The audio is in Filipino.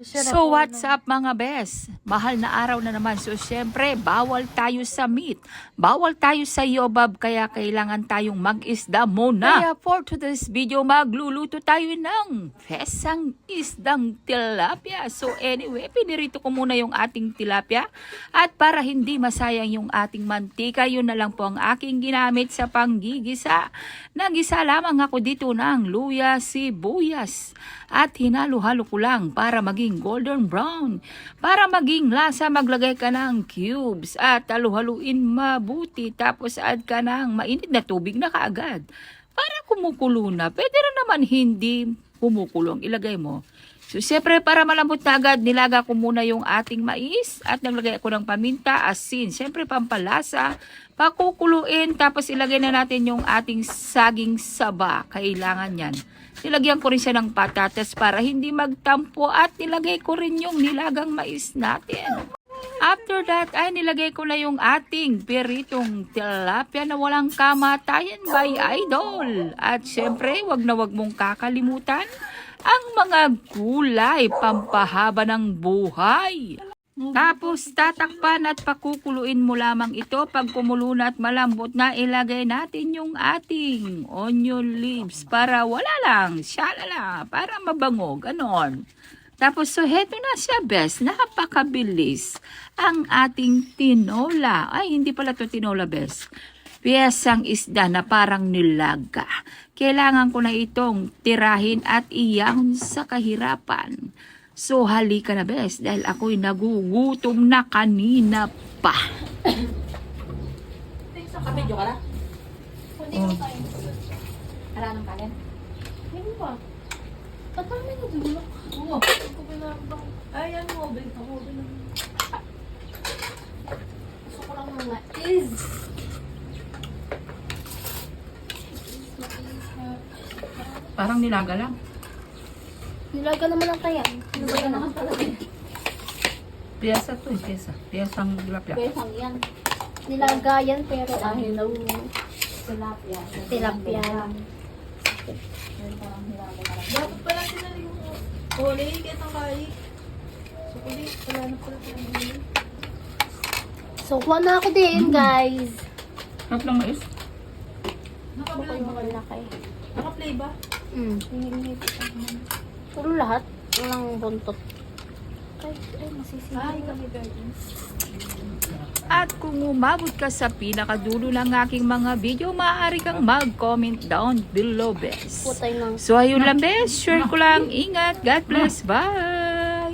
So what's up mga bes? Mahal na araw na naman. So syempre, bawal tayo sa meat. Bawal tayo sa yobab, kaya kailangan tayong mag-isda muna. Kaya for today's video, magluluto tayo ng pesang isdang tilapia. So anyway, pinirito ko muna yung ating tilapia. At para hindi masayang yung ating mantika, yun na lang po ang aking ginamit sa panggigisa. Nagisa lamang ako dito ng luya, sibuyas. At hinalo-halo ko lang para maging golden brown. Para maging lasa, maglagay ka ng cubes at halu-haluin mabuti. Tapos add ka ng mainit na tubig na kaagad. Para kumukulo na. Pwede rin naman hindi kumukulong. Ilagay mo. So, siyempre, para malambot na agad, nilaga ko muna yung ating mais at naglagay ako ng paminta, asin. Siyempre, pampalasa. Pakukuluin, tapos ilagay na natin yung ating saging saba. Kailangan yan. Nilagyan ko rin siya ng patatas para hindi magtampo at nilagay ko rin yung nilagang mais natin. After that, ay nilagay ko na yung ating piritong tilapia na walang kamatayan by Idol. At syempre, wag na wag mong kakalimutan ang mga gulay pampahaba ng buhay. Tapos tatakpan at pakukuluin mo lamang ito. Pag kumulo na at malambot na, ilagay natin yung ating onion leaves para wala lang, shalala, para mabango, ganon. Tapos so heto na siya bes, napakabilis ang ating tinola. Ay, hindi pala to tinola bes. Piyesang isda na parang nilaga. Kailangan ko na itong tirahin at iyahon sa kahirapan. So, halika na bes, dahil ako'y nagugutom na kanina pa. Kapidyo ka na? Hindi ko tayo. Wala nang kanin? Hindi pa. Ba't kami nagulok? Oo. Hindi ko pinapang... Ay, ano mo? Oven ako. Gusto ko lang mga is. Parang nilaga lang. Nilaga naman ang tayan. Nilaga naman pala. Piyesa to, piyesa. Piyesang tilapia. Pesang yan. Nilaga yan pero Hilaw. Tilapia. tilapia. Dapat pala sila yung huli, kitang kali. So, huli, wala na pala sila huli. So, kuha na ako din, guys. Sarap lang mais. Ako yung malaki. Naka-play ba? Puro lahat. Walang buntot. Ay, masisisi. Ay, kami virgin. At kung umabot ka sa pinakadulo ng aking mga video, maaari kang mag-comment down below bes. Putay ng... So ayun lang bes, share ko lang. Ingat, God bless, bye!